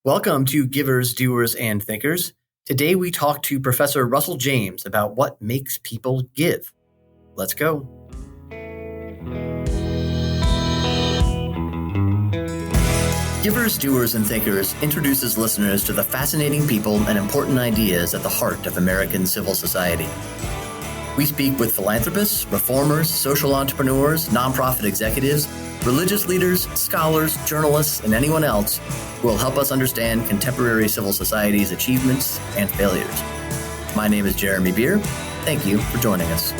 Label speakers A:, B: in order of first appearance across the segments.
A: Welcome to Givers, Doers, and Thinkers. Today we talk to Professor Russell James about what makes people give. Let's go. Givers, Doers, and Thinkers introduces listeners to the fascinating people and important ideas at the heart of American civil society. We speak with philanthropists, reformers, social entrepreneurs, nonprofit executives, religious leaders, scholars, journalists, and anyone else who will help us understand contemporary civil society's achievements and failures. My name is Jeremy Beer. Thank you for joining us.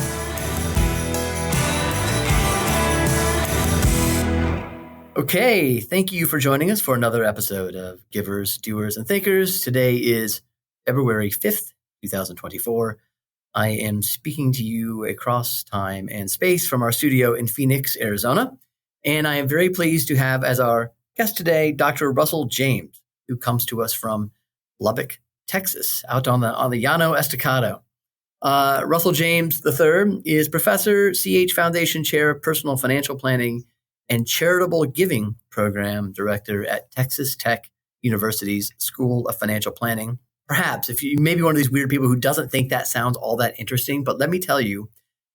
A: Okay, thank you for joining us for another episode of Givers, Doers, and Thinkers. Today is February 5th, 2024. I am speaking to you across time and space from our studio in Phoenix, Arizona. And I am very pleased to have as our guest today, Dr. Russell James, who comes to us from Lubbock, Texas, out on the Llano Estacado. Russell James III is Professor, CH Foundation Chair of Personal Financial Planning and Charitable Giving Program Director at Texas Tech University's School of Financial Planning. Perhaps if you may be one of these weird people who doesn't think that sounds all that interesting, but let me tell you,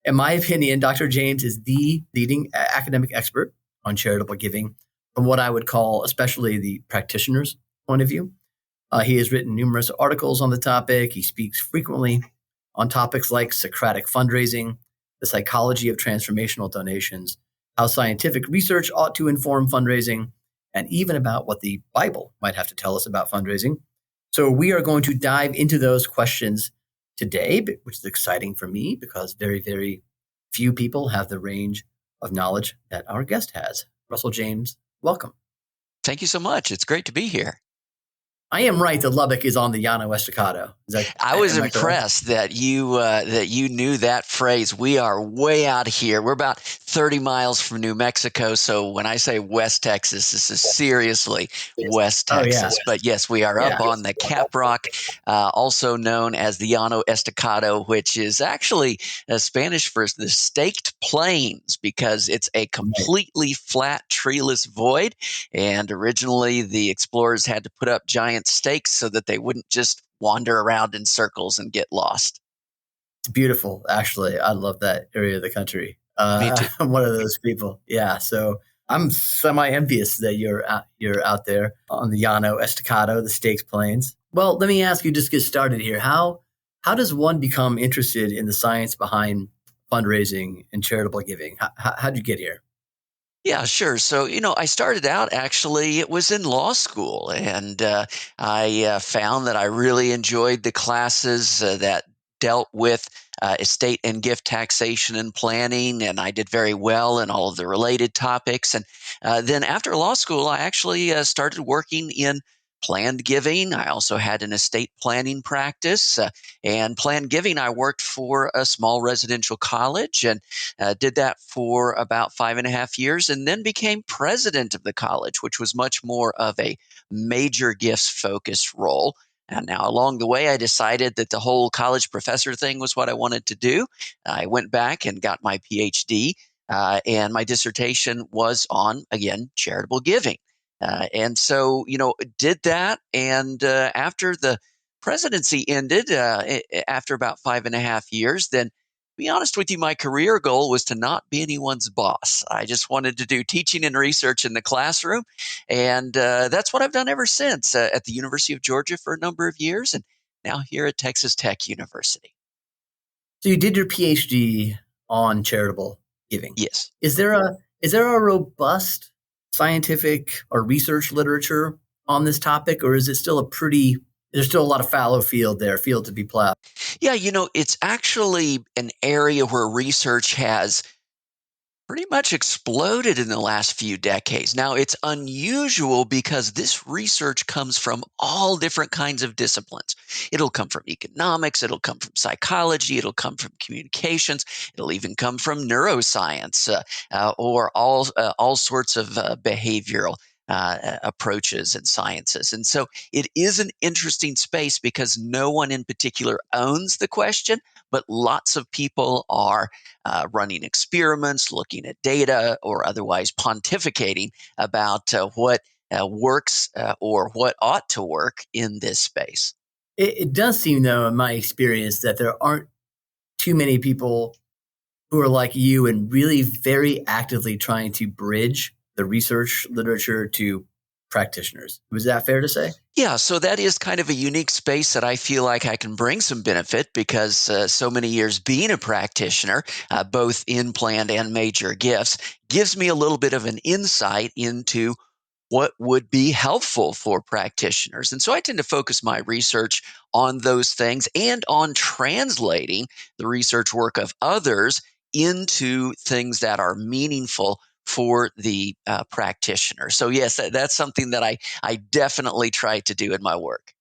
A: in my opinion, Dr. James is the leading academic expert on charitable giving from what I would call especially the practitioner's point of view. He has written numerous articles on the topic. He speaks frequently on topics like Socratic fundraising, the psychology of transformational donations, how scientific research ought to inform fundraising, and even about what the Bible might have to tell us about fundraising. So we are going to dive into those questions today, which is exciting for me because very, very few people have the range of knowledge that our guest has. Russell James, welcome.
B: Thank you so much. It's great to be here.
A: I am right that Lubbock is on the Llano Estacado.
B: I was impressed that you knew that phrase. We are way out here. We're about 30 miles from New Mexico. So when I say West Texas, this is seriously West Texas.
A: Oh, yeah.
B: But yes, we are up on the Cap Rock, also known as the Llano Estacado, which is actually Spanish for the staked plains because it's a completely flat, treeless void. And originally the explorers had to put up giant stakes so that they wouldn't just wander around in circles and get lost.
A: It's beautiful, actually. I love that area of the country.
B: Me too.
A: I'm one of those people. Yeah, so I'm semi-envious that you're out there on the Llano Estacado, the Stakes Plains. Well, let me ask you, just get started here. How does one become interested in the science behind fundraising and charitable giving? How'd you get here?
B: Yeah, sure. So, I started out actually, it was in law school, and I found that I really enjoyed the classes that dealt with estate and gift taxation and planning, and I did very well in all of the related topics. And then after law school, I actually started working in planned giving. I also had an estate planning practice, and planned giving, I worked for a small residential college and did that for about 5.5 years, and then became president of the college, which was much more of a major gifts focused role. And now along the way, I decided that the whole college professor thing was what I wanted to do. I went back and got my PhD, and my dissertation was on, again, charitable giving. And so, did that. And after the presidency ended, after about 5.5 years, then to be honest with you, my career goal was to not be anyone's boss. I just wanted to do teaching and research in the classroom. And that's what I've done ever since at the University of Georgia for a number of years, and now here at Texas Tech University.
A: So you did your PhD on charitable giving.
B: Yes.
A: Is there a robust scientific or research literature on this topic, or is it still there's still a lot of fallow field to be plowed?
B: Yeah, it's actually an area where research has pretty much exploded in the last few decades. Now, it's unusual because this research comes from all different kinds of disciplines. It'll come from economics, it'll come from psychology, it'll come from communications, it'll even come from neuroscience or all sorts of behavioral approaches and sciences. And so it is an interesting space because no one in particular owns the question, but lots of people are running experiments, looking at data, or otherwise pontificating about what works or what ought to work in this space.
A: It does seem, though, in my experience, that there aren't too many people who are like you and really very actively trying to bridge the research literature to practitioners. Was that fair to say?
B: Yeah, so that is kind of a unique space that I feel like I can bring some benefit because so many years being a practitioner, both in planned and major gifts, gives me a little bit of an insight into what would be helpful for practitioners. And so I tend to focus my research on those things and on translating the research work of others into things that are meaningful for the practitioner. So, yes, that's something that I definitely try to do in my work.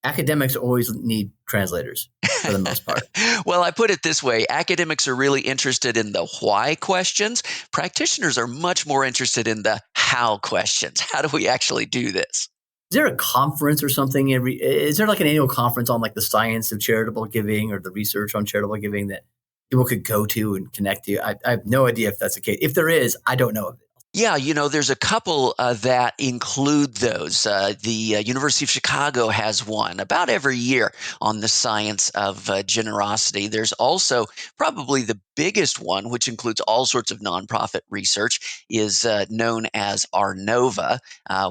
A: Academics always need translators for the most part.
B: Well, I put it this way, academics are really interested in the why questions. Practitioners are much more interested in the how questions. How do we actually do this?
A: Is there a conference or something is there like an annual conference on like the science of charitable giving or the research on charitable giving that people could go to and connect to? I have no idea if that's the case. If there is, I don't know of it.
B: Yeah, there's a couple that include those. The University of Chicago has one about every year on the science of generosity. There's also probably the biggest one, which includes all sorts of nonprofit research, is known as ARNOVA,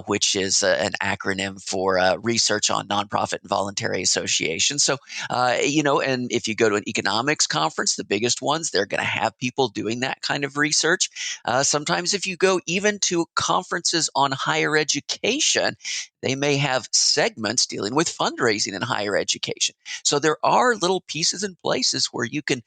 B: which is an acronym for Research on Nonprofit and Voluntary Associations. So, and if you go to an economics conference, the biggest ones, they're going to have people doing that kind of research. Sometimes if you go even to conferences on higher education, they may have segments dealing with fundraising in higher education. So there are little pieces and places where you can,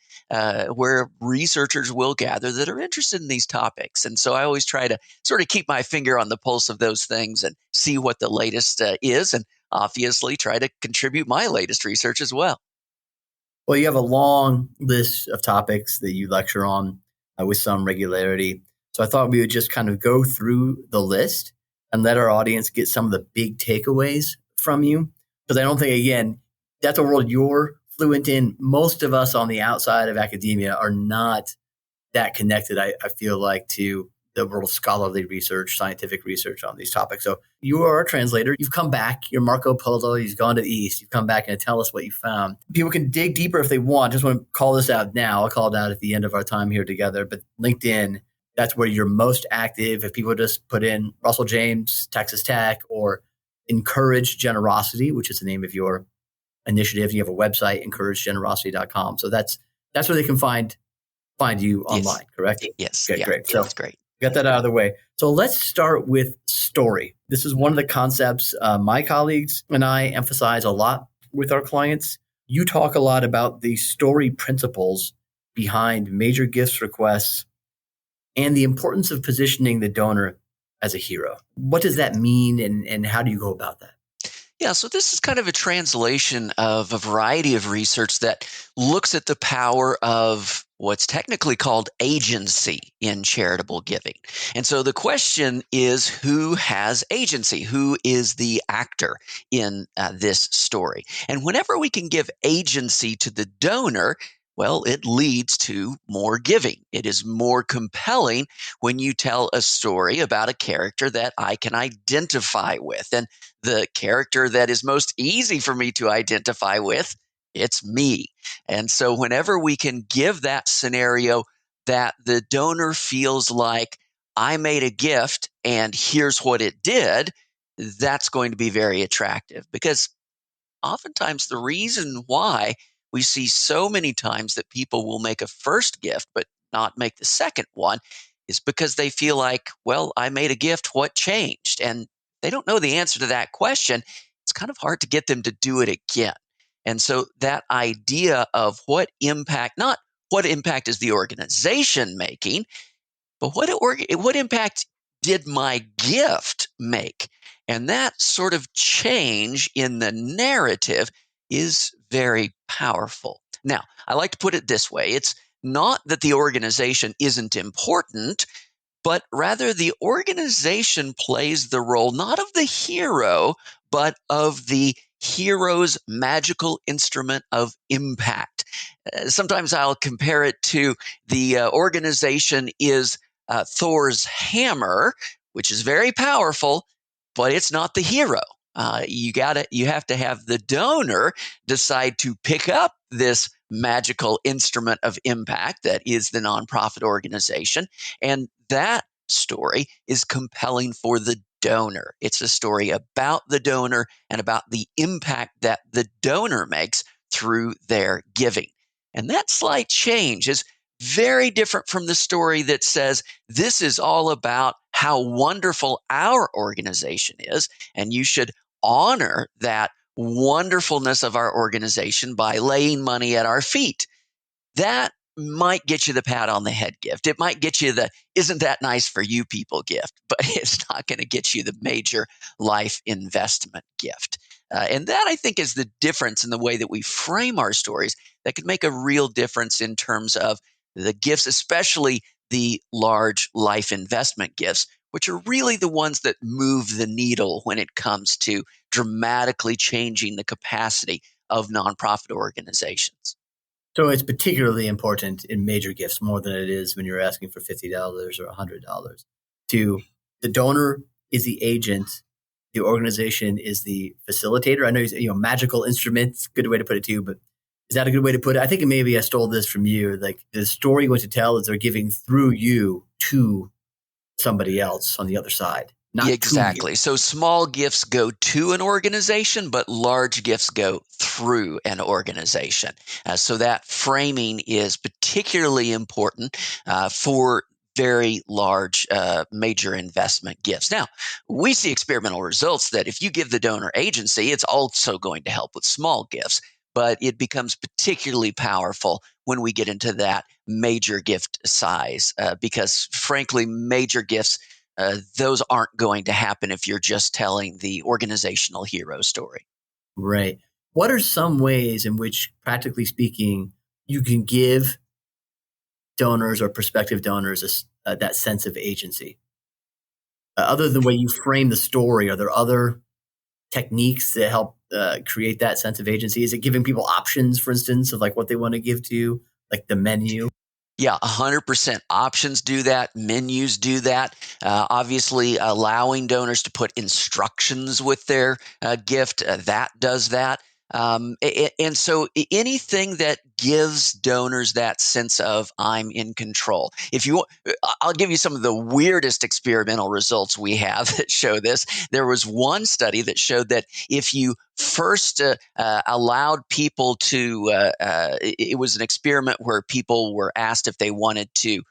B: where researchers will gather that are interested in these topics. And so I always try to sort of keep my finger on the pulse of those things and see what the latest is, and obviously try to contribute my latest research as well.
A: Well, you have a long list of topics that you lecture on with some regularity. So I thought we would just kind of go through the list and let our audience get some of the big takeaways from you. Because I don't think, again, that's a world you're fluent in. Most of us on the outside of academia are not that connected, I feel like, to the world of scholarly research, scientific research on these topics. So you are a translator. You've come back. You're Marco Polo. You've gone to the East. You've come back and tell us what you found. People can dig deeper if they want. Just want to call this out now. I'll call it out at the end of our time here together. But LinkedIn, that's where you're most active. If people just put in Russell James, Texas Tech, or Encourage Generosity, which is the name of your initiative. You have a website, encouragegenerosity.com. So that's where they can find you online, correct?
B: Yes.
A: Okay,
B: Yeah,
A: great. So
B: that's great.
A: got that out of the way. So let's start with story. This is one of the concepts my colleagues and I emphasize a lot with our clients. You talk a lot about the story principles behind major gifts requests and the importance of positioning the donor as a hero. What does that mean, and how do you go about that?
B: Yeah, so this is kind of a translation of a variety of research that looks at the power of what's technically called agency in charitable giving. And so the question is, who has agency? Who is the actor in this story? And whenever we can give agency to the donor, well, it leads to more giving. It is more compelling when you tell a story about a character that I can identify with. And the character that is most easy for me to identify with, it's me. And so whenever we can give that scenario that the donor feels like I made a gift and here's what it did, that's going to be very attractive, because oftentimes the reason why we see so many times that people will make a first gift but not make the second one is because they feel like, well, I made a gift, what changed? And they don't know the answer to that question. It's kind of hard to get them to do it again. And so that idea of not what impact is the organization making, but what impact did my gift make? And that sort of change in the narrative is very powerful. Now, I like to put it this way. It's not that the organization isn't important, but rather the organization plays the role not of the hero, but of the hero's magical instrument of impact. Sometimes I'll compare it to the organization is Thor's hammer, which is very powerful, but it's not the hero. You have to have the donor decide to pick up this magical instrument of impact that is the nonprofit organization. And that story is compelling for the donor. It's a story about the donor and about the impact that the donor makes through their giving. And that slight change is very different from the story that says this is all about how wonderful our organization is, and you should honor that wonderfulness of our organization by laying money at our feet. That might get you the pat on the head gift. It might get you the isn't that nice for you people gift, but it's not going to get you the major life investment gift. And that, I think, is the difference in the way that we frame our stories that could make a real difference in terms of the gifts, especially the large life investment gifts, which are really the ones that move the needle when it comes to dramatically changing the capacity of nonprofit organizations.
A: So it's particularly important in major gifts more than it is when you're asking for $50 or $100. To the donor is the agent, the organization is the facilitator. I know magical instruments, good way to put it too, but is that a good way to put it? I think maybe I stole this from you. Like the story you're going to tell is they're giving through you to somebody else on the other side, not to you.
B: Exactly. So small gifts go to an organization, but large gifts go through an organization. So that framing is particularly important for very large major investment gifts. Now, we see experimental results that if you give the donor agency, it's also going to help with small gifts, but it becomes particularly powerful when we get into that major gift size because, frankly, major gifts those aren't going to happen if you're just telling the organizational hero story.
A: Right. What are some ways in which, practically speaking, you can give donors or prospective donors that sense of agency? Other than the way you frame the story, are there other techniques that help create that sense of agency? Is it giving people options, for instance, of like what they want to give to, like the menu?
B: Yeah, 100% options do that. Menus do that. Obviously, allowing donors to put instructions with their gift, that does that. And so anything that gives donors that sense of I'm in control. If you, I'll give you some of the weirdest experimental results we have that show this. There was one study that showed that if you first allowed people to, it was an experiment where people were asked if they wanted to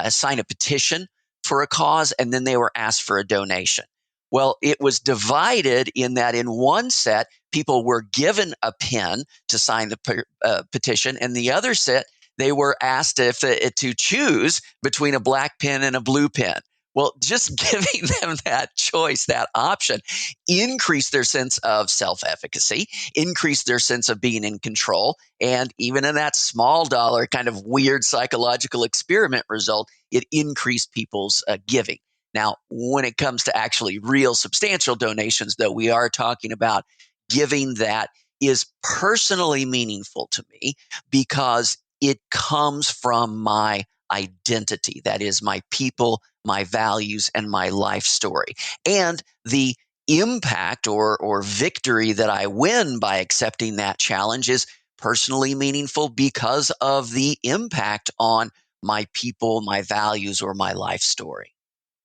B: sign a petition for a cause, and then they were asked for a donation. Well, it was divided in that in one set, people were given a pen to sign the petition, and the other set, they were asked if to choose between a black pen and a blue pen. Well, just giving them that choice, that option, increased their sense of self-efficacy, increased their sense of being in control, and even in that small dollar kind of weird psychological experiment result, it increased people's giving. Now, when it comes to actually real substantial donations, though, we are talking about giving that is personally meaningful to me because it comes from my identity. That is my people, my values, and my life story. And the impact or victory that I win by accepting that challenge is personally meaningful because of the impact on my people, my values, or my life story.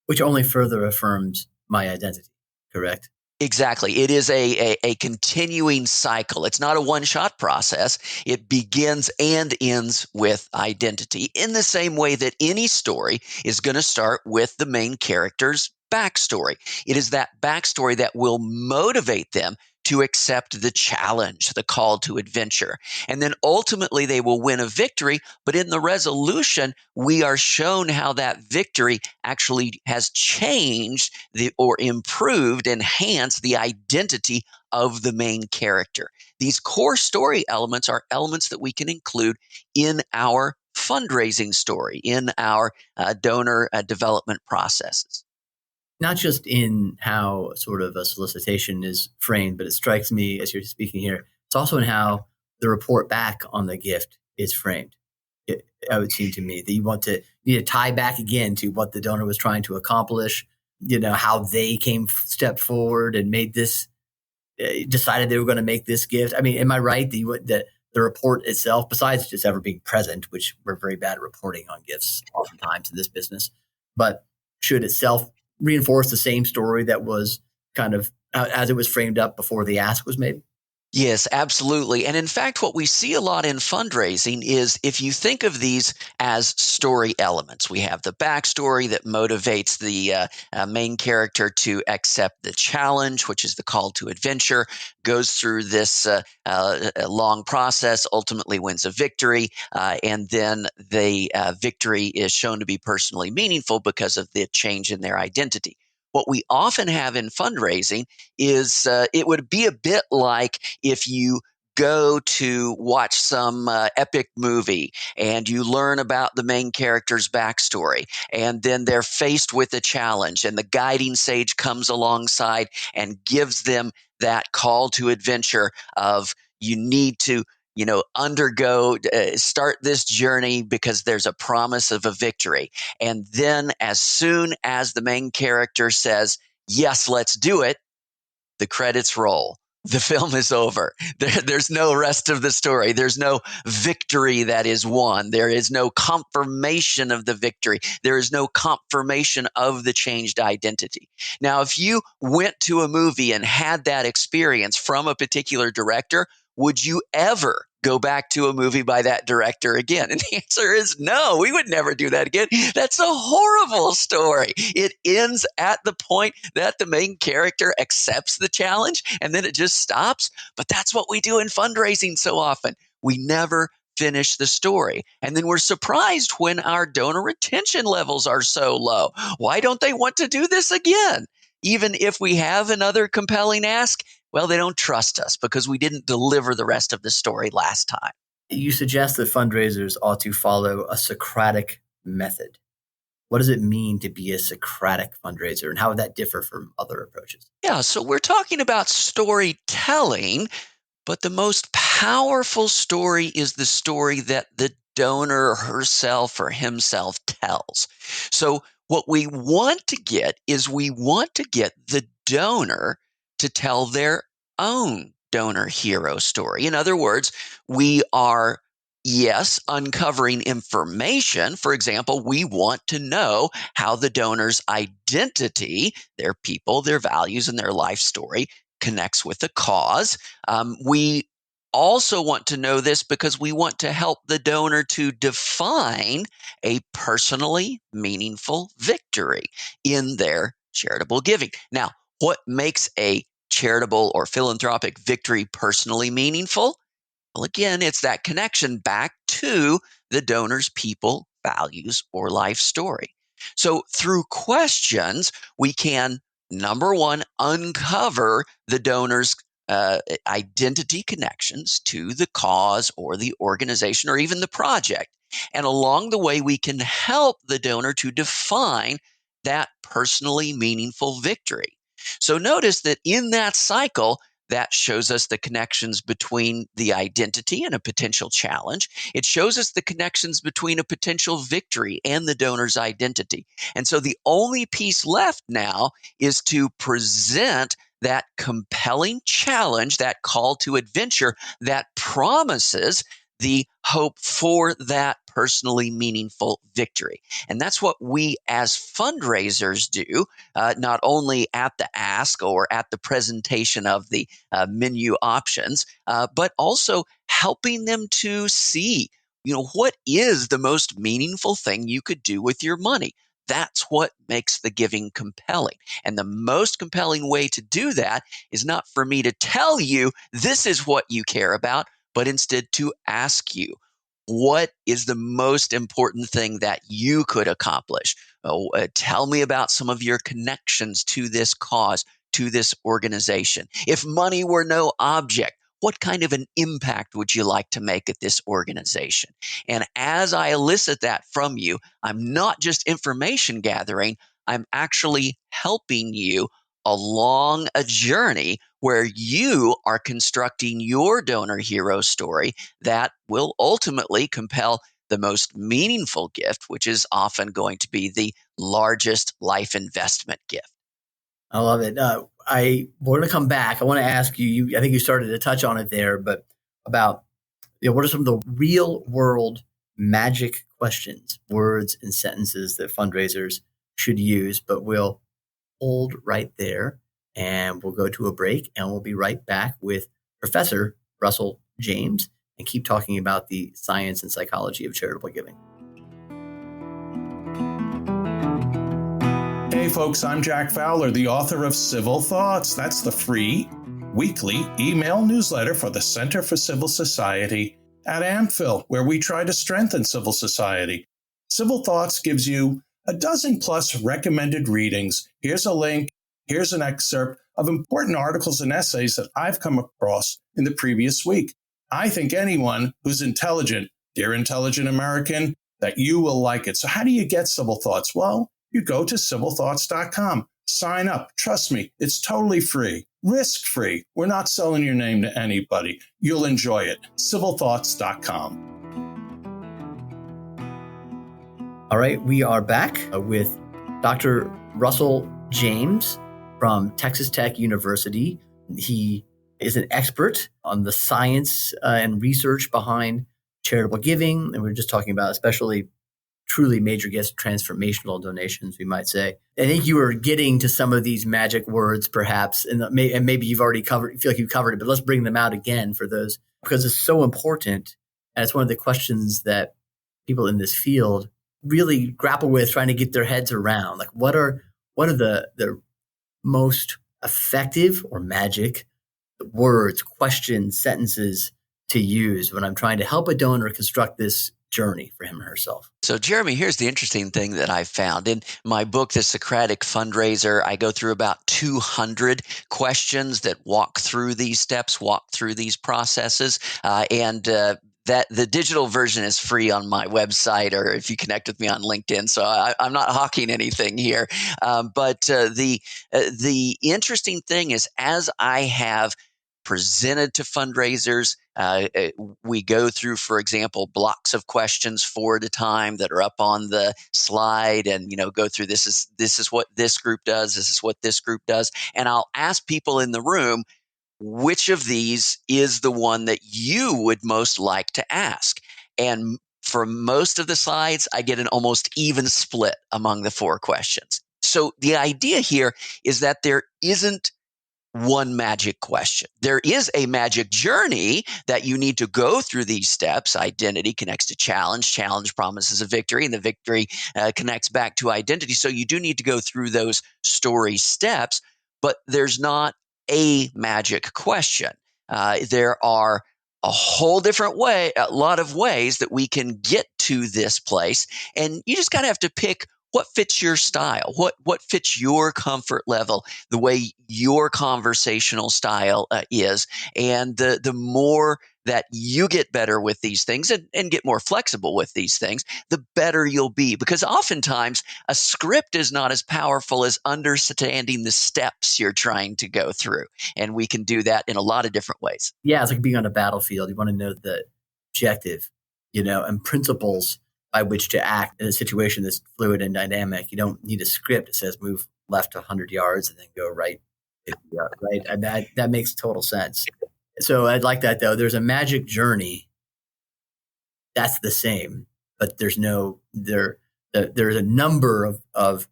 A: Which only further affirms my identity, correct?
B: Exactly. It is a continuing cycle. It's not a one-shot process. It begins and ends with identity in the same way that any story is going to start with the main character's backstory. It is that backstory that will motivate them to accept the challenge, the call to adventure. And then ultimately they will win a victory. But in the resolution, we are shown how that victory actually has changed or improved, enhanced the identity of the main character. These core story elements are elements that we can include in our fundraising story, in our donor development processes.
A: Not just in how sort of a solicitation is framed, but it strikes me as you're speaking here, it's also in how the report back on the gift is framed. It would seem to me that you need to tie back again to what the donor was trying to accomplish, how they stepped forward and made this, decided they were going to make this gift. I mean, am I right? The report itself, besides just ever being present, which we're very bad at reporting on gifts oftentimes in this business, but should itself reinforce the same story that was kind of as it was framed up before the ask was made?
B: Yes, absolutely. And in fact, what we see a lot in fundraising is if you think of these as story elements, we have the backstory that motivates the main character to accept the challenge, which is the call to adventure, goes through this long process, ultimately wins a victory, and then the victory is shown to be personally meaningful because of the change in their identity. What we often have in fundraising is it would be a bit like if you go to watch some epic movie and you learn about the main character's backstory, and then they're faced with a challenge, and the guiding sage comes alongside and gives them that call to adventure of you need to undergo, start this journey because there's a promise of a victory. And then as soon as the main character says, yes, let's do it, the credits roll. The film is over. There's no rest of the story. There's no victory that is won. There is no confirmation of the victory. There is no confirmation of the changed identity. Now, if you went to a movie and had that experience from a particular director, would you ever go back to a movie by that director again? And the answer is no, we would never do that again. That's a horrible story. It ends at the point that the main character accepts the challenge and then it just stops. But that's what we do in fundraising so often. We never finish the story. And then we're surprised when our donor retention levels are so low. Why don't they want to do this again? Even if we have another compelling ask, well, they don't trust us because we didn't deliver the rest of the story last time.
A: You suggest that fundraisers ought to follow a Socratic method. What does it mean to be a Socratic fundraiser, and how would that differ from other approaches?
B: Yeah, so we're talking about storytelling, but the most powerful story is the story that the donor herself or himself tells. So, what we want to get is we want to get the donor to tell their own donor hero story. In other words, we are, yes, uncovering information. For example, we want to know how the donor's identity, their people, their values, and their life story connects with the cause. We also want to know this because we want to help the donor to define a personally meaningful victory in their charitable giving. Now, what makes a charitable or philanthropic victory personally meaningful? Well, again, it's that connection back to the donor's people, values, or life story. So through questions, we can, number one, uncover the donor's identity connections to the cause or the organization or even the project. And along the way, we can help the donor to define that personally meaningful victory. So notice that in that cycle, that shows us the connections between the identity and a potential challenge. It shows us the connections between a potential victory and the donor's identity. And so the only piece left now is to present that compelling challenge, that call to adventure that promises the hope for that personally meaningful victory. And that's what we as fundraisers do, not only at the ask or at the presentation of the menu options, but also helping them to see, what is the most meaningful thing you could do with your money. That's what makes the giving compelling. And the most compelling way to do that is not for me to tell you this is what you care about, but instead to ask you, what is the most important thing that you could accomplish? Tell me about some of your connections to this cause, to this organization. If money were no object, what kind of an impact would you like to make at this organization? And as I elicit that from you, I'm not just information gathering, I'm actually helping you along a journey where you are constructing your donor hero story that will ultimately compel the most meaningful gift, which is often going to be the largest life investment gift.
A: I love it. We're going to come back. I want to ask you, I think you started to touch on it there, but about what are some of the real world magic questions, words and sentences that fundraisers should use? But we'll hold right there and we'll go to a break and we'll be right back with Professor Russell James and keep talking about the science and psychology of charitable giving.
C: Hey folks, I'm Jack Fowler, the author of Civil Thoughts. That's the free weekly email newsletter for the Center for Civil Society at Unveil, where we try to strengthen civil society. Civil Thoughts gives you a dozen plus recommended readings. Here's a link. Here's an excerpt of important articles and essays that I've come across in the previous week. I think anyone who's intelligent, dear intelligent American, that you will like it. So how do you get Civil Thoughts? Well, you go to civilthoughts.com, sign up. Trust me, it's totally free, risk-free. We're not selling your name to anybody. You'll enjoy it. civilthoughts.com.
A: All right, we are back with Dr. Russell James from Texas Tech University. He is an expert on the science and research behind charitable giving. And we're just talking about especially truly major gifts, transformational donations, we might say. I think you were getting to some of these magic words, perhaps, and maybe you've already feel like you've covered it, but let's bring them out again for those, because it's so important. And it's one of the questions that people in this field really grapple with, trying to get their heads around. Like, what are the most effective or magic words, questions, sentences to use when I'm trying to help a donor construct this journey for him or herself?
B: So, Jeremy, here's the interesting thing that I found. In my book, The Socratic Fundraiser, I go through about 200 questions that walk through these steps, walk through these processes, that the digital version is free on my website, or if you connect with me on LinkedIn. So I'm not hawking anything here. But the interesting thing is, as I have presented to fundraisers, we go through, for example, blocks of questions 4 at a time that are up on the slide, and go through this is what this group does, this is what this group does, and I'll ask people in the room, which of these is the one that you would most like to ask? And for most of the slides, I get an almost even split among the 4 questions. So the idea here is that there isn't one magic question. There is a magic journey that you need to go through these steps. Identity connects to challenge. Challenge promises a victory, and the victory connects back to identity. So you do need to go through those story steps, but there's not a magic question. There are a whole different way, a lot of ways that we can get to this place. And you just kind of have to pick what fits your style, what fits your comfort level, the way your conversational style is. And the more that you get better with these things and get more flexible with these things, the better you'll be. Because oftentimes a script is not as powerful as understanding the steps you're trying to go through. And we can do that in a lot of different ways.
A: Yeah, it's like being on a battlefield. You want to know the objective, and principles by which to act in a situation that's fluid and dynamic. You don't need a script that says move left 100 yards and then go right 50 yards, right? And that makes total sense. So I'd like that, though. There's a magic journey that's the same, but there's a number of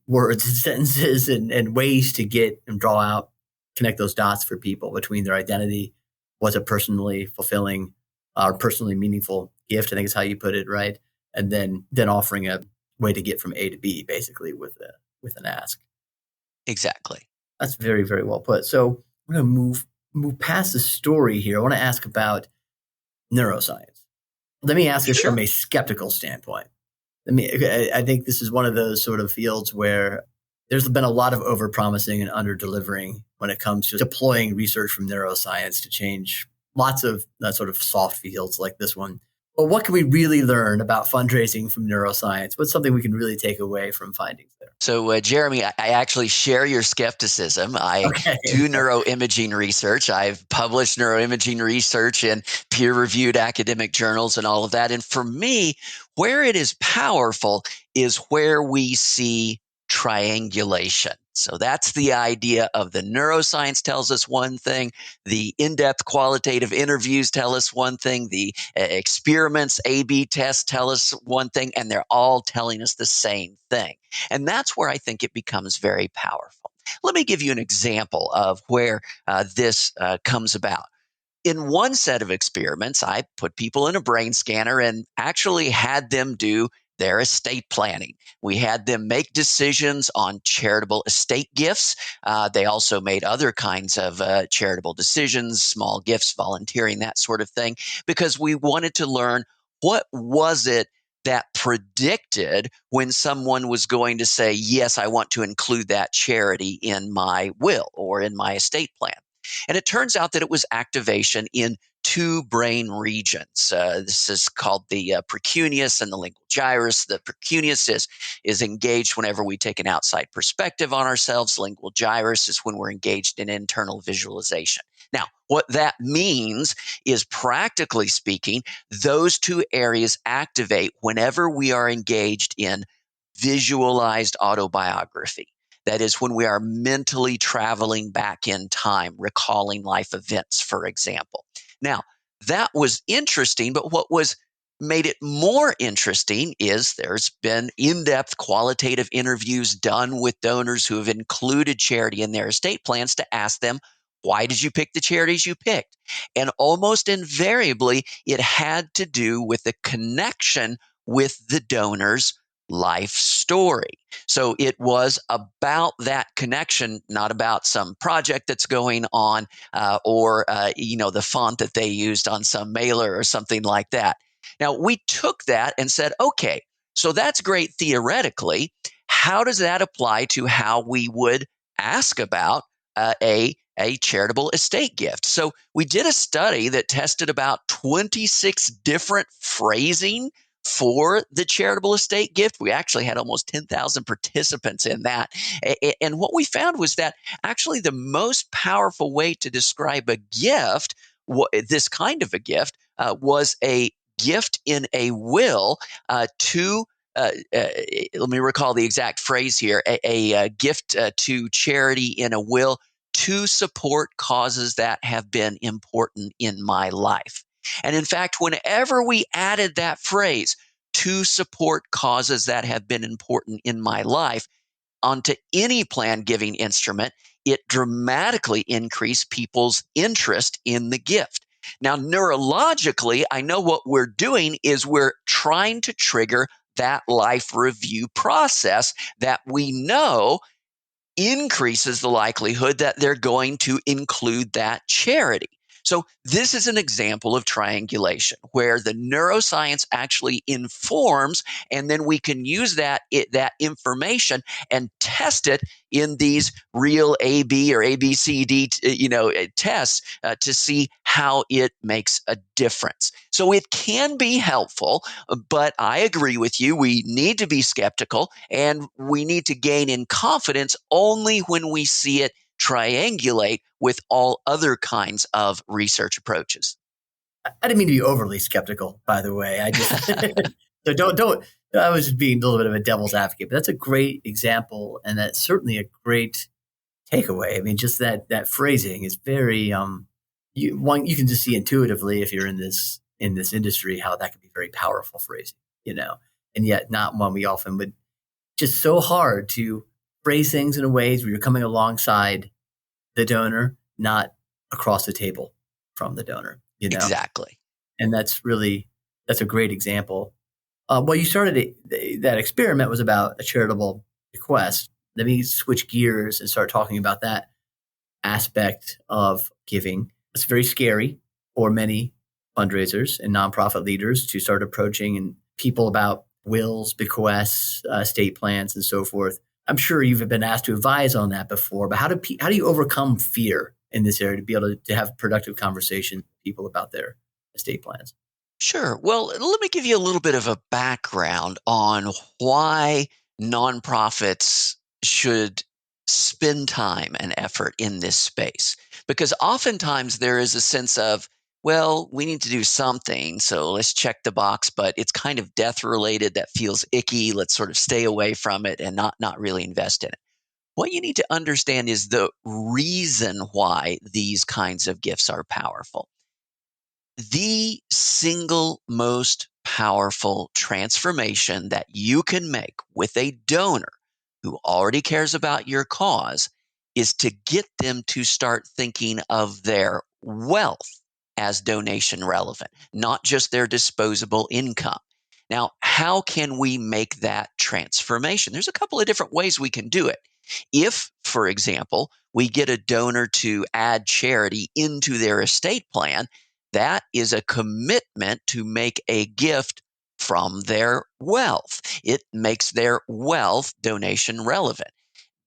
A: words and sentences and ways to get and draw out, connect those dots for people between their identity, what's a personally fulfilling or personally meaningful gift, I think is how you put it, right? And then offering a way to get from A to B, basically, with an ask.
B: Exactly.
A: That's very, very well put. So we're going to move past the story here. I want to ask about neuroscience. Let me ask this from a skeptical standpoint. I think this is one of those sort of fields where there's been a lot of overpromising and under-delivering when it comes to deploying research from neuroscience to change lots of sort of soft fields like this one. Well, what can we really learn about fundraising from neuroscience? What's something we can really take away from findings there?
B: So, Jeremy, I actually share your skepticism. I
A: Okay.
B: do neuroimaging research. I've published neuroimaging research in peer-reviewed academic journals and all of that. And for me, where it is powerful is where we see triangulation. So that's the idea of the neuroscience tells us one thing, the in-depth qualitative interviews tell us one thing, the experiments, A/B tests tell us one thing, and they're all telling us the same thing. And that's where I think it becomes very powerful. Let me give you an example of where this comes about. In one set of experiments, I put people in a brain scanner and actually had them do their estate planning. We had them make decisions on charitable estate gifts. They also made other kinds of charitable decisions, small gifts, volunteering, that sort of thing, because we wanted to learn what was it that predicted when someone was going to say, yes, I want to include that charity in my will or in my estate plan. And it turns out that it was activation in two brain regions. This is called the precuneus and the lingual gyrus. The precuneus is engaged whenever we take an outside perspective on ourselves. Lingual gyrus is when we're engaged in internal visualization. Now, what that means is, practically speaking, those two areas activate whenever we are engaged in visualized autobiography. That is when we are mentally traveling back in time, recalling life events, for example. Now, that was interesting, but what was made it more interesting is there's been in-depth qualitative interviews done with donors who have included charity in their estate plans to ask them, why did you pick the charities you picked? And almost invariably, it had to do with the connection with the donor's life story. So it was about that connection, not about some project that's going on or the font that they used on some mailer or something like that. Now, we took that and said, okay, so that's great theoretically. How does that apply to how we would ask about a charitable estate gift? So we did a study that tested about 26 different phrasing for the charitable estate gift. We actually had almost 10,000 participants in that. And what we found was that actually the most powerful way to describe a gift, this kind of a gift, was a gift in a will to let me recall the exact phrase here, a gift to charity in a will to support causes that have been important in my life. And in fact, whenever we added that phrase, to support causes that have been important in my life, onto any plan giving instrument, it dramatically increased people's interest in the gift. Now, neurologically, I know what we're doing is we're trying to trigger that life review process that we know increases the likelihood that they're going to include that charity. So this is an example of triangulation where the neuroscience actually informs, and then we can use that information and test it in these real AB or ABCD tests to see how it makes a difference. So it can be helpful, but I agree with you. We need to be skeptical and we need to gain in confidence only when we see it triangulate with all other kinds of research approaches.
A: I didn't mean to be overly skeptical, by the way. I just so don't. I was just being a little bit of a devil's advocate, but that's a great example, and that's certainly a great takeaway. I mean, just that phrasing is very you can just see intuitively if you're in this industry how that can be very powerful phrasing, and yet not one we often would. Just so hard to phrase things in a ways where you're coming alongside the donor, not across the table from the donor.
B: Exactly.
A: And that's a great example. Well, you started that experiment was about a charitable bequest. Let me switch gears and start talking about that aspect of giving. It's very scary for many fundraisers and nonprofit leaders to start approaching people about wills, bequests, estate plans, and so forth. I'm sure you've been asked to advise on that before, but how do you overcome fear in this area to be able to have productive conversation with people about their estate plans?
B: Sure. Well, let me give you a little bit of a background on why nonprofits should spend time and effort in this space. Because oftentimes there is a sense of, well, we need to do something, so let's check the box, but it's kind of death related that feels icky. Let's sort of stay away from it and not really invest in it. What you need to understand is the reason why these kinds of gifts are powerful. The single most powerful transformation that you can make with a donor who already cares about your cause is to get them to start thinking of their wealth as donation relevant, not just their disposable income. Now, how can we make that transformation? There's a couple of different ways we can do it. If, for example, we get a donor to add charity into their estate plan, that is a commitment to make a gift from their wealth. It makes their wealth donation relevant.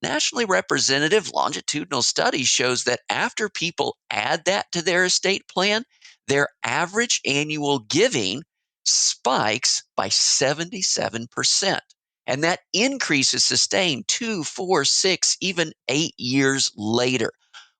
B: Nationally representative longitudinal study shows that after people add that to their estate plan, their average annual giving spikes by 77%. And that increase is sustained 2, 4, 6, even 8 years later.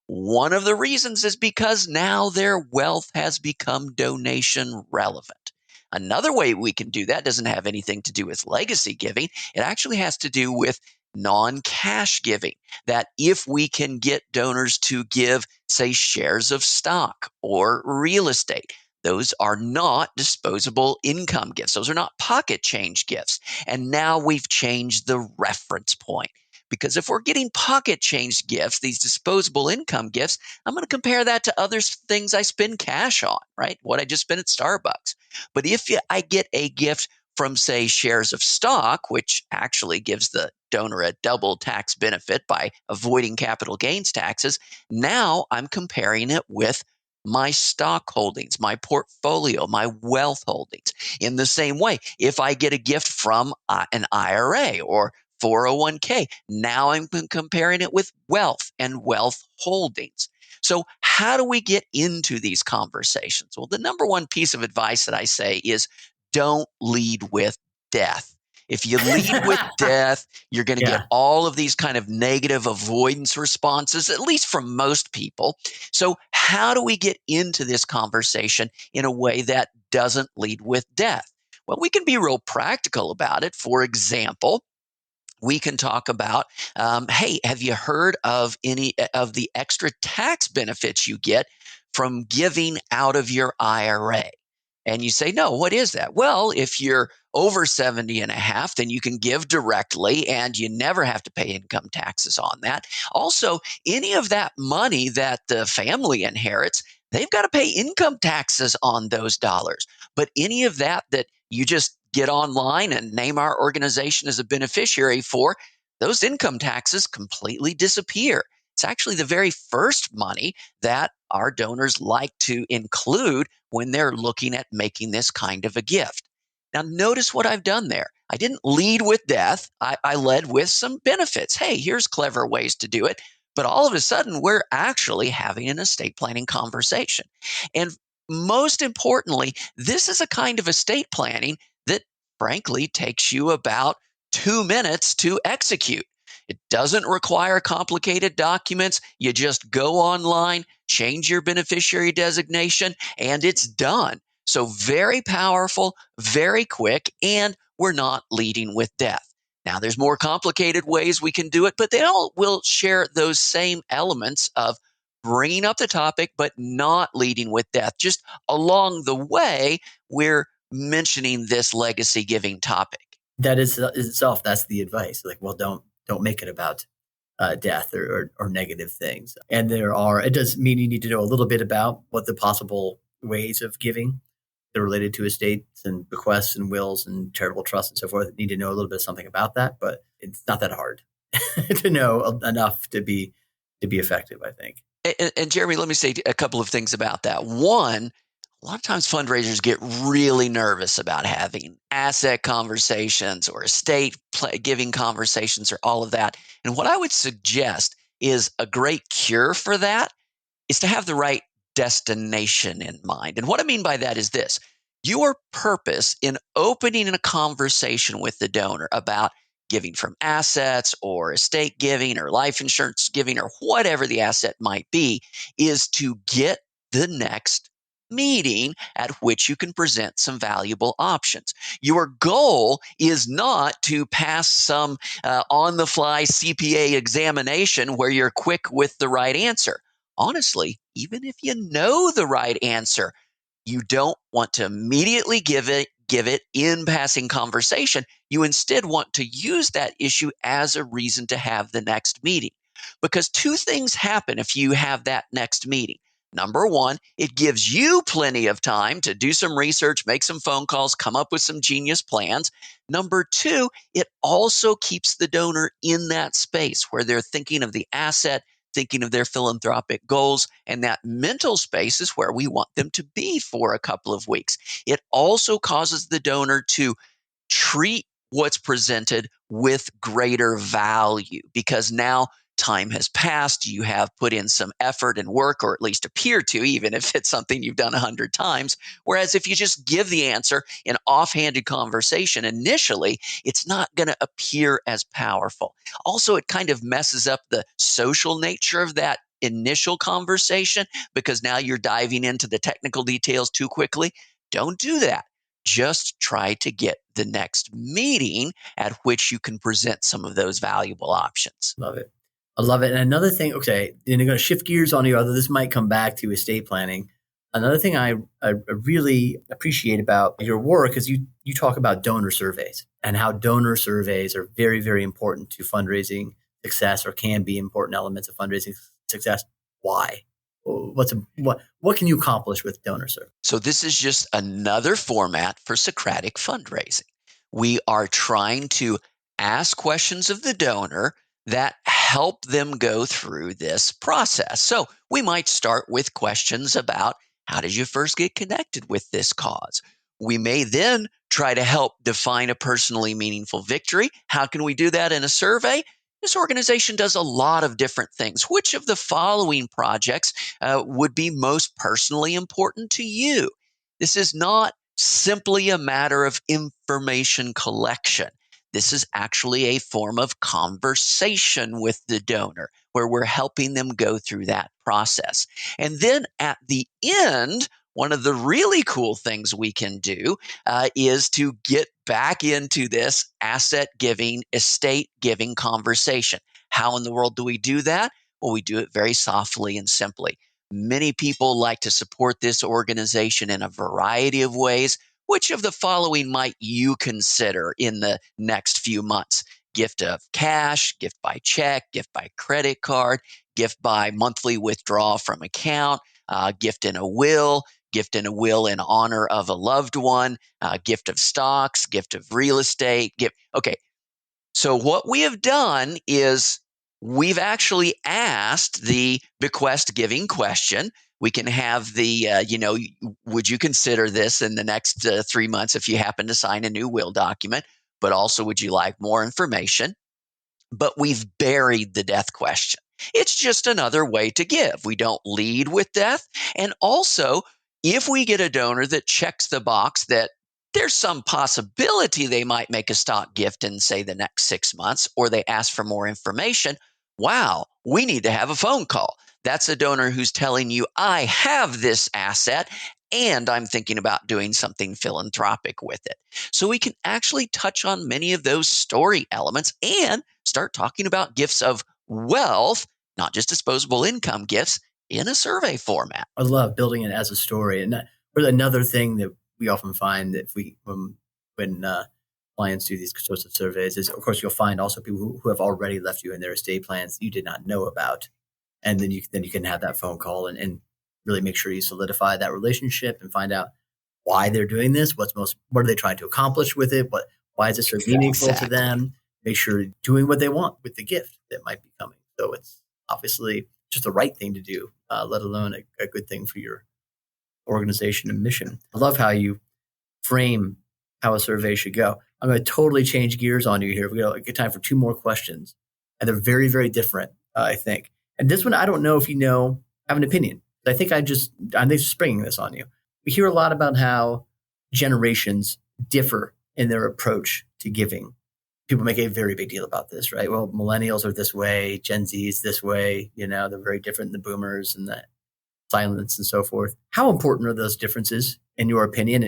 B: One of the reasons is because now their wealth has become donation relevant. Another way we can do that doesn't have anything to do with legacy giving. It actually has to do with non cash giving. That if we can get donors to give, say, shares of stock or real estate, those are not disposable income gifts. Those are not pocket change gifts. And now we've changed the reference point. Because if we're getting pocket change gifts, these disposable income gifts, I'm going to compare that to other things I spend cash on, right? What I just spent at Starbucks. But if I get a gift from, say, shares of stock, which actually gives the donor a double tax benefit by avoiding capital gains taxes, now I'm comparing it with my stock holdings, my portfolio, my wealth holdings. In the same way, if I get a gift from an IRA or 401k. Now I'm comparing it with wealth and wealth holdings. So, how do we get into these conversations? Well, the number one piece of advice that I say is don't lead with death. If you lead with death, you're going to get
A: Yeah.
B: all of these kind of negative avoidance responses, at least from most people. So, how do we get into this conversation in a way that doesn't lead with death? Well, we can be real practical about it. For example, we can talk about, hey, have you heard of any of the extra tax benefits you get from giving out of your IRA? And you say, no, what is that? Well, if you're over 70 and a half, then you can give directly and you never have to pay income taxes on that. Also, any of that money that the family inherits, they've got to pay income taxes on those dollars. But any of that you just get online and name our organization as a beneficiary for, those income taxes completely disappear. It's actually the very first money that our donors like to include when they're looking at making this kind of a gift. Now, notice what I've done there. I didn't lead with death. I led with some benefits. Hey, here's clever ways to do it. But all of a sudden, we're actually having an estate planning conversation. And most importantly, this is a kind of estate planning that frankly takes you about 2 minutes to execute. It doesn't require complicated documents. You just go online, change your beneficiary designation, and it's done. So very powerful, very quick, and we're not leading with death. Now, there's more complicated ways we can do it, but they all will share those same elements of bringing up the topic, but not leading with death. Just along the way, we're mentioning this legacy giving topic.
A: That is itself. That's the advice. Like, well, don't make it about death or negative things. And it does mean you need to know a little bit about what the possible ways of giving that are related to estates and bequests and wills and charitable trusts and so forth. You need to know a little bit of something about that, but it's not that hard to know enough to be effective, I think.
B: And Jeremy, let me say a couple of things about that. One, a lot of times fundraisers get really nervous about having asset conversations or estate giving conversations or all of that. And what I would suggest is a great cure for that is to have the right destination in mind. And what I mean by that is this. Your purpose in opening a conversation with the donor about giving from assets or estate giving or life insurance giving or whatever the asset might be is to get the next meeting at which you can present some valuable options. Your goal is not to pass some on the fly CPA examination where you're quick with the right answer. Honestly, even if you know the right answer, you don't want to immediately give it in passing conversation. You instead want to use that issue as a reason to have the next meeting. Because two things happen if you have that next meeting. Number one, it gives you plenty of time to do some research, make some phone calls, come up with some genius plans. Number two, it also keeps the donor in that space where they're thinking of the asset, thinking of their philanthropic goals, and that mental space is where we want them to be for a couple of weeks. It also causes the donor to treat what's presented with greater value because now time has passed. You have put in some effort and work, or at least appear to, even if it's something you've done 100 times. Whereas if you just give the answer in offhanded conversation initially, it's not going to appear as powerful. Also, it kind of messes up the social nature of that initial conversation because now you're diving into the technical details too quickly. Don't do that. Just try to get the next meeting at which you can present some of those valuable options.
A: Love it. I love it. And another thing, okay, then you're going to shift gears on you, although this might come back to estate planning. Another thing I really appreciate about your work is you talk about donor surveys and how donor surveys are very, very important to fundraising success, or can be important elements of fundraising success. Why? What can you accomplish with donor surveys?
B: So this is just another format for Socratic fundraising. We are trying to ask questions of the donor that help them go through this process. So we might start with questions about, how did you first get connected with this cause? We may then try to help define a personally meaningful victory. How can we do that in a survey? This organization does a lot of different things. Which of the following projects would be most personally important to you? This is not simply a matter of information collection. This is actually a form of conversation with the donor where we're helping them go through that process. And then at the end, one of the really cool things we can do is to get back into this asset giving, estate giving conversation. How in the world do we do that? Well, we do it very softly and simply. Many people like to support this organization in a variety of ways. Which of the following might you consider in the next few months? Gift of cash, gift by check, gift by credit card, gift by monthly withdrawal from account, gift in a will in honor of a loved one, gift of stocks, gift of real estate, gift. Okay, so what we have done is we've actually asked the bequest giving question. We can have the, would you consider this in the next 3 months if you happen to sign a new will document? But also, would you like more information? But we've buried the death question. It's just another way to give. We don't lead with death. And also, if we get a donor that checks the box that there's some possibility they might make a stock gift in, say, the next 6 months, or they ask for more information, wow, we need to have a phone call. That's a donor who's telling you, I have this asset and I'm thinking about doing something philanthropic with it. So we can actually touch on many of those story elements and start talking about gifts of wealth, not just disposable income gifts, in a survey format.
A: I love building it as a story. And another thing that we often find that when clients do these sorts of surveys is, of course, you'll find also people who have already left you in their estate plans you did not know about. And then you can have that phone call and really make sure you solidify that relationship and find out why they're doing this. What are they trying to accomplish with it? Why is this so meaningful to them? Make sure you're doing what they want with the gift that might be coming. So it's obviously just the right thing to do, let alone a good thing for your organization and mission. I love how you frame how a survey should go. I'm going to totally change gears on you here. We've got good time for 2 more questions, and they're very, very different, I think. And this one, I don't know if have an opinion. I think I'm just springing this on you. We hear a lot about how generations differ in their approach to giving. People make a very big deal about this, right? Well, millennials are this way, Gen Z is this way, they're very different than the boomers and the silence and so forth. How important are those differences in your opinion?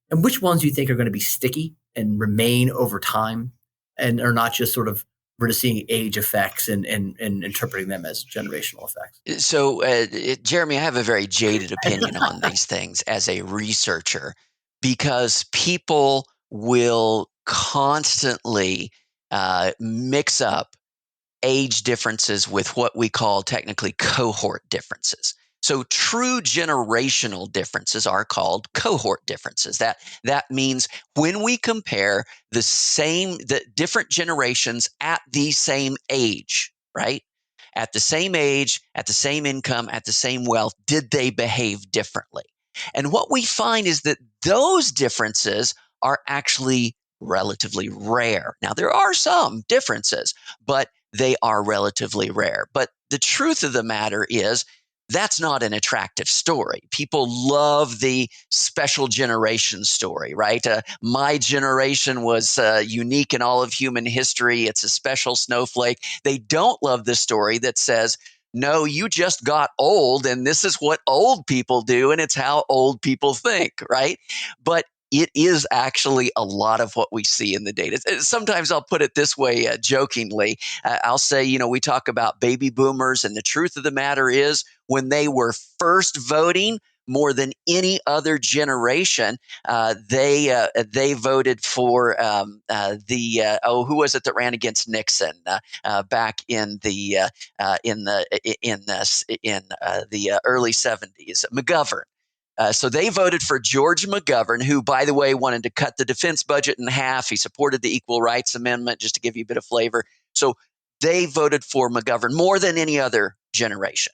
A: And which ones do you think are going to be sticky and remain over time and are not just sort of, we're just seeing age effects and interpreting them as generational effects?
B: So, Jeremy, I have a very jaded opinion on these things as a researcher because people will constantly mix up age differences with what we call technically cohort differences. So true generational differences are called cohort differences. That means when we compare the different generations at the same age, right? At the same age, at the same income, at the same wealth, did they behave differently? And what we find is that those differences are actually relatively rare. Now, there are some differences, but they are relatively rare. But the truth of the matter is that's not an attractive story. People love the special generation story, right? My generation was unique in all of human history. It's a special snowflake. They don't love the story that says, no, you just got old and this is what old people do and it's how old people think, right? But it is actually a lot of what we see in the data. Sometimes I'll put it this way, jokingly. I'll say, we talk about baby boomers, and the truth of the matter is, when they were first voting, more than any other generation, they voted for who was it that ran against Nixon back in the early 70s? McGovern. So they voted for George McGovern, who, by the way, wanted to cut the defense budget in half. He supported the Equal Rights Amendment, just to give you a bit of flavor. So they voted for McGovern more than any other generation.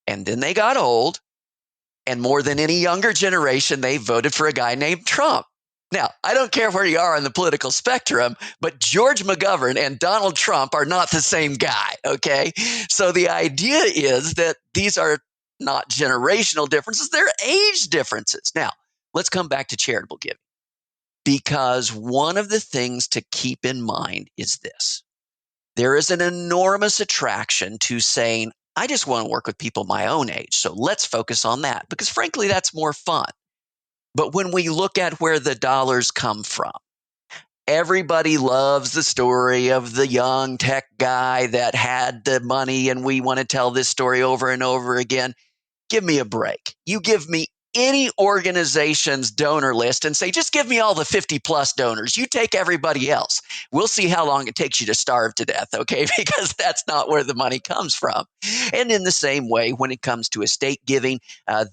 B: And then they got old, and more than any younger generation, they voted for a guy named Trump. Now, I don't care where you are on the political spectrum, but George McGovern and Donald Trump are not the same guy, okay? So the idea is that these are not generational differences, they're age differences. Now, let's come back to charitable giving, because one of the things to keep in mind is this. There is an enormous attraction to saying, I just want to work with people my own age, so let's focus on that, because frankly, that's more fun. But when we look at where the dollars come from, everybody loves the story of the young tech guy that had the money, and we want to tell this story over and over again. Give me a break. You give me any organization's donor list and say, just give me all the 50 plus donors. You take everybody else. We'll see how long it takes you to starve to death, okay? Because that's not where the money comes from. And in the same way, when it comes to estate giving,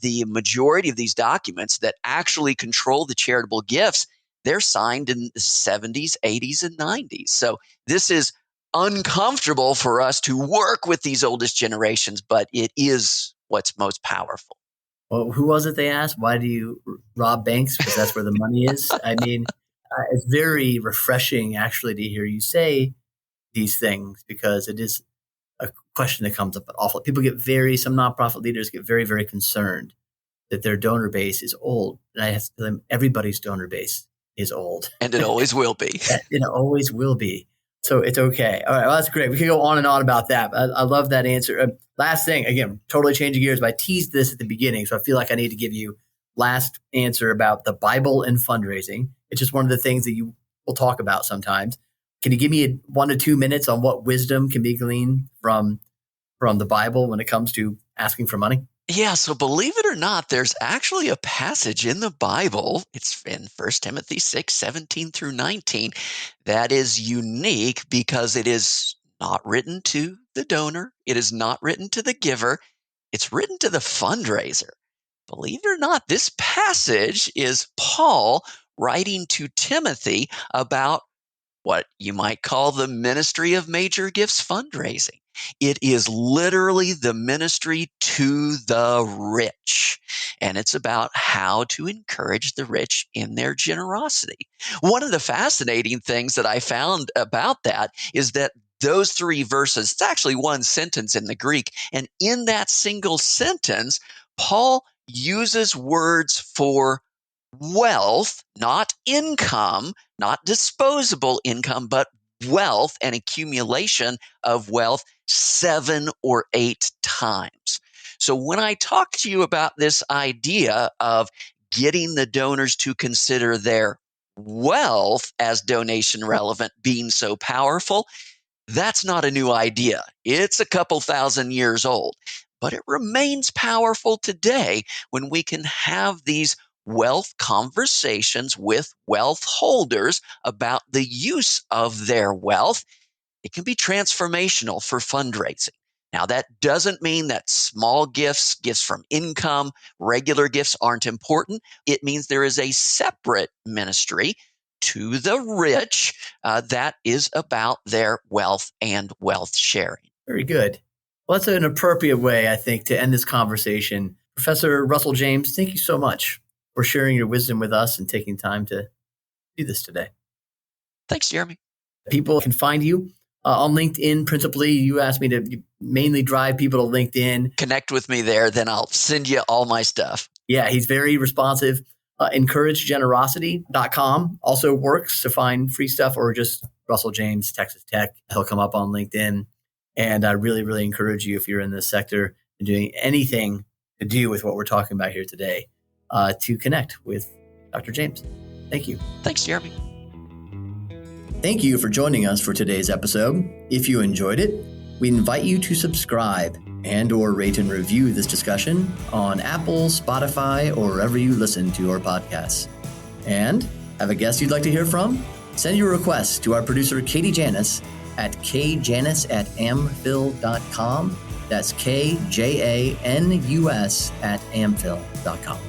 B: the majority of these documents that actually control the charitable gifts, they're signed in the 70s, 80s, and 90s. So this is uncomfortable for us to work with these oldest generations, but it is what's most powerful.
A: Well, who was it they asked? Why do you rob banks? Because that's where the money is. I mean, it's very refreshing actually to hear you say these things, because it is a question that comes up awful. Some nonprofit leaders get very, very concerned that their donor base is old. And I have to tell them, everybody's donor base is old.
B: And it always will be.
A: It always will be. So it's okay. All right. Well, that's great. We can go on and on about that. I love that answer. Last thing, again, totally changing gears, but I teased this at the beginning, so I feel like I need to give you last answer about the Bible and fundraising. It's just one of the things that you will talk about sometimes. Can you give me 1 to 2 minutes on what wisdom can be gleaned from the Bible when it comes to asking for money?
B: Yeah, so believe it or not, there's actually a passage in the Bible, it's in 1 Timothy 6, 17 through 19, that is unique because it is not written to the donor, it is not written to the giver, it's written to the fundraiser. Believe it or not, this passage is Paul writing to Timothy about what you might call the ministry of major gifts fundraising. It is literally the ministry to the rich. And it's about how to encourage the rich in their generosity. One of the fascinating things that I found about that is that those 3 verses, it's actually one sentence in the Greek. And in that single sentence, Paul uses words for wealth, not income, not disposable income, but wealth and accumulation of wealth 7 or 8 times. So when I talk to you about this idea of getting the donors to consider their wealth as donation relevant being so powerful, that's not a new idea. It's a couple thousand years old, but it remains powerful today when we can have these wealth conversations with wealth holders about the use of their wealth. It can be transformational for fundraising. Now, that doesn't mean that small gifts, gifts from income, regular gifts aren't important. It means there is a separate ministry to the rich that is about their wealth and wealth sharing.
A: Very good. Well, that's an appropriate way, I think, to end this conversation. Professor Russell James, thank you so much for sharing your wisdom with us and taking time to do this today.
B: Thanks, Jeremy.
A: People can find you on LinkedIn, principally. You asked me to mainly drive people to LinkedIn.
B: Connect with me there, then I'll send you all my stuff.
A: Yeah, he's very responsive. EncourageGenerosity.com also works to find free stuff, or just Russell James, Texas Tech. He'll come up on LinkedIn. And I really, really encourage you, if you're in this sector and doing anything to do with what we're talking about here today, to connect with Dr. James. Thank you.
B: Thanks, Jeremy.
A: Thank you for joining us for today's episode. If you enjoyed it, we invite you to subscribe and or rate and review this discussion on Apple, Spotify, or wherever you listen to our podcasts. And have a guest you'd like to hear from? Send your request to our producer, Katie Janis, at kjanis@amphil.com. That's KJANUS@amphil.com.